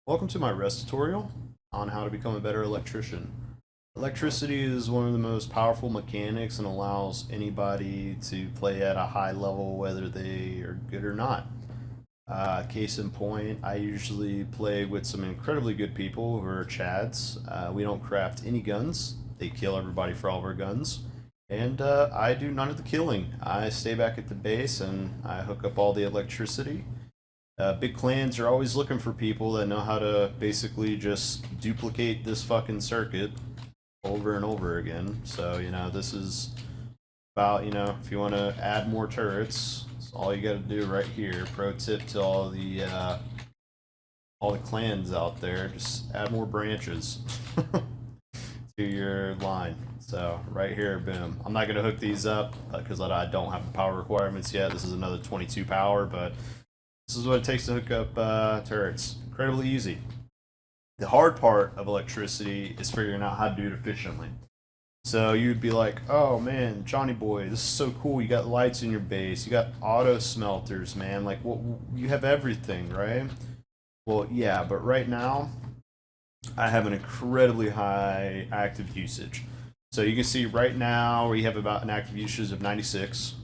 Welcome to my rest tutorial on how to become a better electrician. Electricity is one of the most powerful mechanics and allows anybody to play at a high level whether they are good or not. Case in point, I usually play with some incredibly good people who are Chads. We don't craft any guns. They kill everybody for all of our guns. And I do none of the killing. I stay back at the base and I hook up all the electricity. Big clans are always looking for people that know how to basically just duplicate this fucking circuit over and over again. So, this is about, if you want to add more turrets, it's all you got to do right here. Pro tip to all the clans out there, just add more branches to your line. So right here, boom. I'm not going to hook these up because I don't have the power requirements yet. This is another 22 power, but this is what it takes to hook up turrets. Incredibly easy. The hard part of electricity is figuring out how to do it efficiently. So you'd be like, oh man, Johnny boy, this is so cool. You got lights in your base. You got auto smelters, man. Like, you have everything, right? Well, yeah, but right now, I have an incredibly high active usage. So you can see right now we have about an active usage of 96.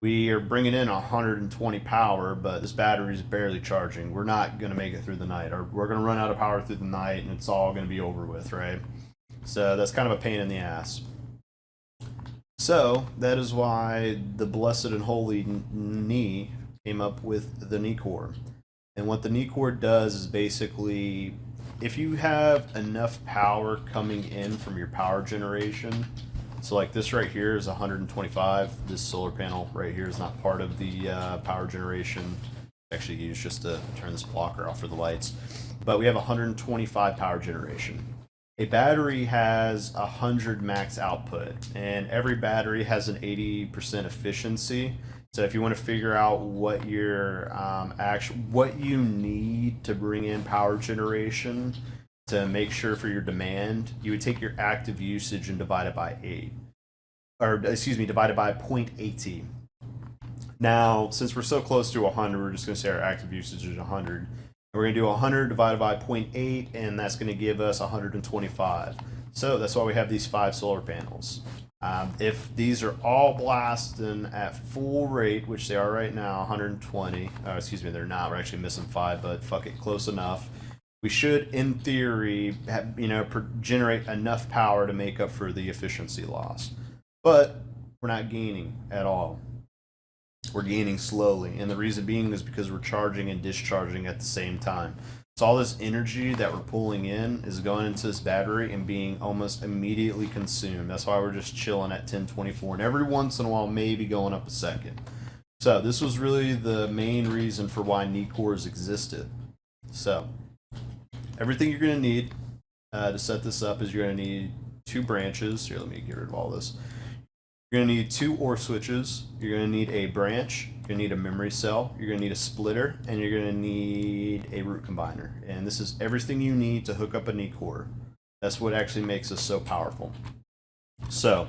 We are bringing in 120 power, but this battery is barely charging. We're not going to make it through the night. Or we're going to run out of power through the night, and it's all going to be over with, right? So that's kind of a pain in the ass. So that is why the blessed and holy knee came up with the knee core. And what the knee core does is basically, if you have enough power coming in from your power generation, so like this right here is 125. This solar panel right here is not part of the power generation. Actually used just to turn this blocker off for the lights. But we have 125 power generation. A battery has 100 max output, and every battery has an 80% efficiency. So if you want to figure out what your what you need to bring in power generation to make sure for your demand, you would take your active usage and divide it by 8. Or, excuse me, divided by 0.80. Now, since we're so close to 100, we're just going to say our active usage is 100. And we're going to do 100 divided by 0.8, and that's going to give us 125. So that's why we have these 5 solar panels. If these are all blasting at full rate, which they are right now, 120. Excuse me, they're not. We're actually missing 5, but fuck it, close enough. We should, in theory, generate enough power to make up for the efficiency loss. But we're not gaining at all. We're gaining slowly, and the reason being is because we're charging and discharging at the same time. So all this energy that we're pulling in is going into this battery and being almost immediately consumed. That's why we're just chilling at 1024, and every once in a while maybe going up a second. So this was really the main reason for why knee cores existed. So everything you're going to need to set this up is you're going to need 2 branches. Here, let me get rid of all this. You're going to need 2 OR switches. You're going to need a branch. You're going to need a memory cell. You're going to need a splitter. And you're going to need a root combiner. And this is everything you need to hook up a knee core. That's what actually makes us so powerful. So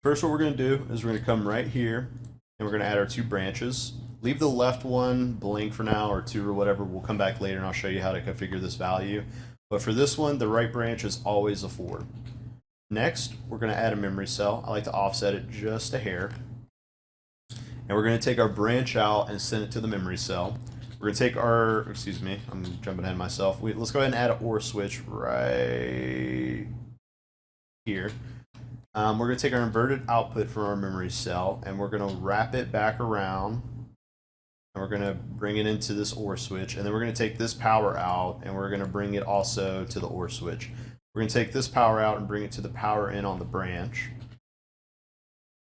first what we're going to do is we're going to come right here and we're going to add our 2 branches. Leave the left one blank for now, or 2 or whatever. We'll come back later and I'll show you how to configure this value. But for this one, the right branch is always a 4. Next, we're going to add a memory cell. I like to offset it just a hair. And we're going to take our branch out and send it to the memory cell. We're going to take our, excuse me, I'm jumping ahead of myself. Let's go ahead and add an OR switch right here. We're going to take our inverted output from our memory cell and we're going to wrap it back around. And we're going to bring it into this OR switch. And then we're going to take this power out and we're going to bring it also to the OR switch. We're going to take this power out and bring it to the power in on the branch.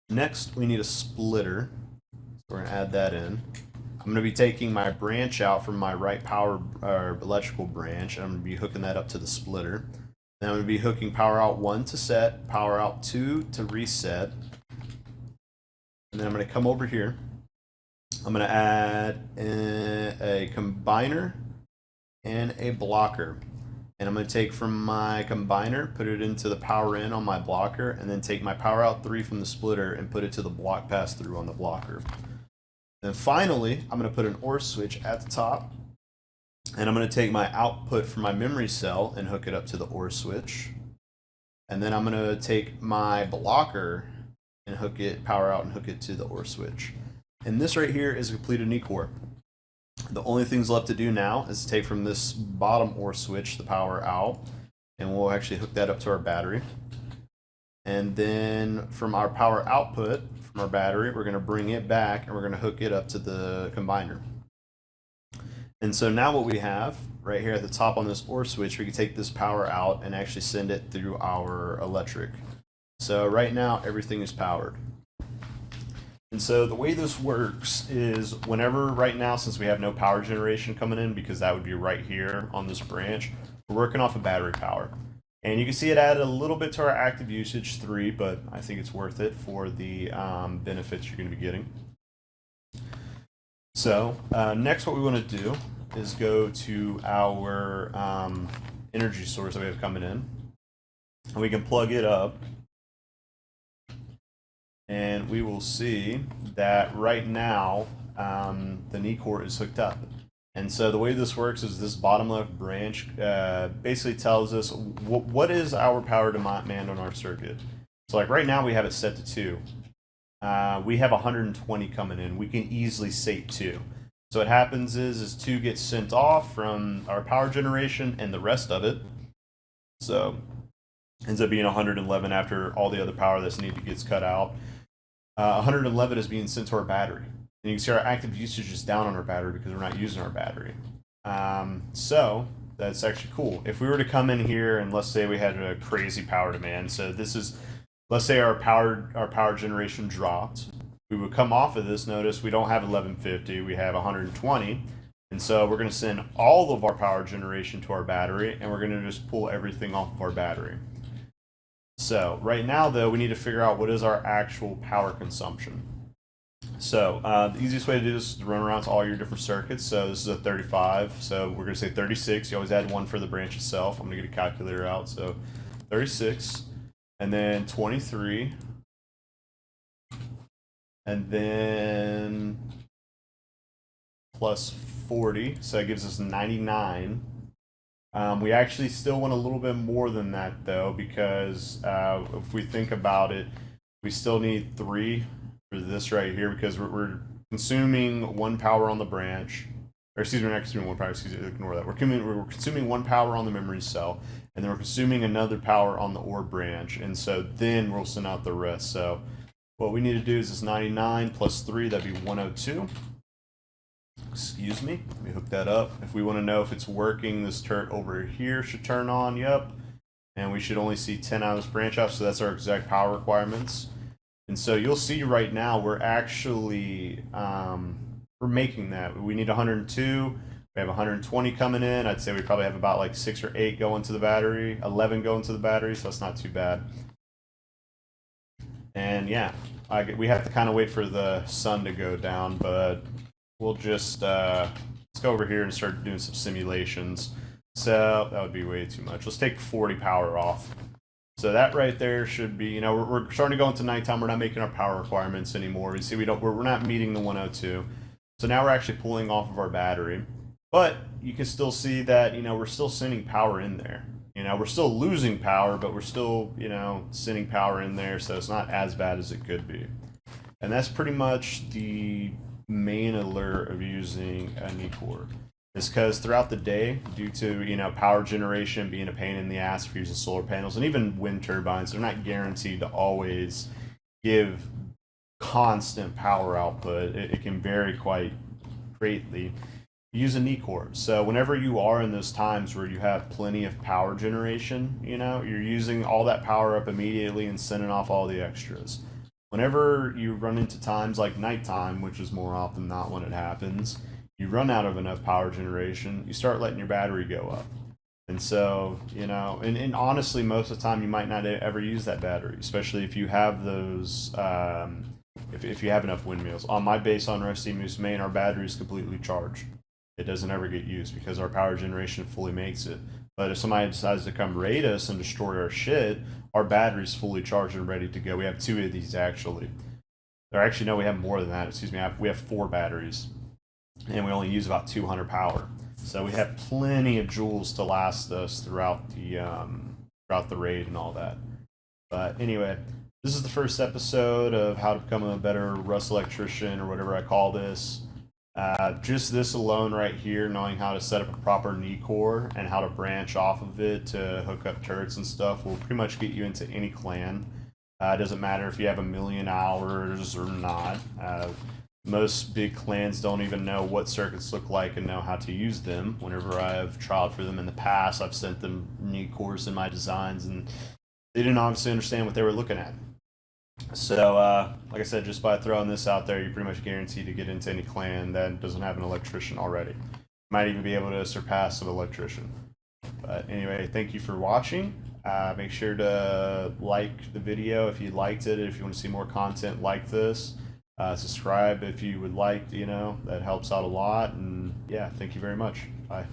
Next, we need a splitter. So we're going to add that in. I'm going to be taking my branch out from my right power electrical branch, and I'm going to be hooking that up to the splitter. Then I'm going to be hooking power out 1 to set, power out 2 to reset. And then I'm going to come over here. I'm going to add a combiner and a blocker. And I'm going to take from my combiner, put it into the power in on my blocker, and then take my power out 3 from the splitter and put it to the block pass through on the blocker. Then finally, I'm going to put an OR switch at the top And I'm going to take my output from my memory cell and hook it up to the OR switch. And then I'm going to take my blocker and hook it, power out and hook it to the OR switch. And this right here is a completed knee core. The only things left to do now is to take from this bottom OR switch the power out, and we'll actually hook that up to our battery. And then from our power output from our battery, we're going to bring it back and we're going to hook it up to the combiner. And so now what we have right here at the top on this OR switch, we can take this power out and actually send it through our electric. So right now everything is powered. And so the way this works is whenever right now, since we have no power generation coming in, because that would be right here on this branch, we're working off of battery power. And you can see it added a little bit to our active usage, 3, but I think it's worth it for the benefits you're going to be getting. So next what we want to do is go to our energy source that we have coming in. And we can plug it up. And we will see that right now the knee core is hooked up. And so the way this works is this bottom left branch basically tells us what is our power demand on our circuit. So like right now we have it set to 2. We have 120 coming in. We can easily sate 2. So what happens is 2 gets sent off from our power generation and the rest of it. So ends up being 111 after all the other power that's needed gets cut out. 111 is being sent to our battery. And you can see our active usage is down on our battery because we're not using our battery. So that's actually cool. If we were to come in here and let's say we had a crazy power demand, so this is, let's say our power generation dropped, we would come off of this. Notice we don't have 1150, we have 120. And so we're going to send all of our power generation to our battery, and we're going to just pull everything off of our battery. So right now, though, we need to figure out what is our actual power consumption. So the easiest way to do this is to run around to all your different circuits. So this is a 35, so we're going to say 36. You always add 1 for the branch itself. I'm going to get a calculator out. So 36, and then 23, and then plus 40, so that gives us 99. We actually still want a little bit more than that, though, because if we think about it, we still need 3 for this right here, because we're consuming 1 power on the branch, or excuse me, we're not consuming 1 power, excuse me, ignore that. We're consuming 1 power on the memory cell, and then we're consuming another power on the OR branch, and so then we'll send out the rest. So what we need to do is this 99 plus 3, that'd be 102. Excuse me, let me hook that up. If we want to know if it's working, this turret over here should turn on, yep. And we should only see 10 out of this branch out, so that's our exact power requirements. And so you'll see right now we're actually, we're making that. We need 102, we have 120 coming in. I'd say we probably have about like 6 or 8 going to the battery, 11 going to the battery, so that's not too bad. And yeah, we have to kind of wait for the sun to go down, but we'll just let's go over here and start doing some simulations. So that would be way too much. Let's take 40 power off. So that right there should be, you know, we're starting to go into nighttime. We're not making our power requirements anymore. You see, we're not meeting the 102. So now we're actually pulling off of our battery. But you can still see that, you know, we're still sending power in there. You know, we're still losing power, but we're still, you know, sending power in there. So it's not as bad as it could be. And that's pretty much the main allure of using a knee core, is because throughout the day, due to, you know, power generation being a pain in the ass for using solar panels and even wind turbines, they're not guaranteed to always give constant power output. It can vary quite greatly. Use a knee core. So whenever you are in those times where you have plenty of power generation, you know, you're using all that power up immediately and sending off all the extras. Whenever you run into times like nighttime, which is more often not when it happens, you run out of enough power generation, you start letting your battery go up. And so, you know, and honestly, most of the time you might not ever use that battery, especially if you have those, if you have enough windmills. On my base on Rusty Moose, Maine, our battery is completely charged. It doesn't ever get used because our power generation fully makes it. But if somebody decides to come raid us and destroy our shit, our battery's fully charged and ready to go. We have 2 of these actually. Or actually, no, we have more than that. Excuse me. We have 4 batteries, and we only use about 200 power. So we have plenty of joules to last us throughout the raid and all that. But anyway, this is the first episode of how to become a better Rust electrician, or whatever I call this. Just this alone right here, knowing how to set up a proper knee core and how to branch off of it to hook up turrets and stuff will pretty much get you into any clan. It doesn't matter if you have 1,000,000 hours or not. Most big clans don't even know what circuits look like and know how to use them. Whenever I've trialed for them in the past, I've sent them knee cores in my designs, and they didn't obviously understand what they were looking at. So, like I said, just by throwing this out there, you're pretty much guaranteed to get into any clan that doesn't have an electrician already. Might even be able to surpass an electrician. But anyway, thank you for watching. Make sure to like the video if you liked it. If you want to see more content like this, subscribe if you would like. That helps out a lot. And yeah, thank you very much. Bye.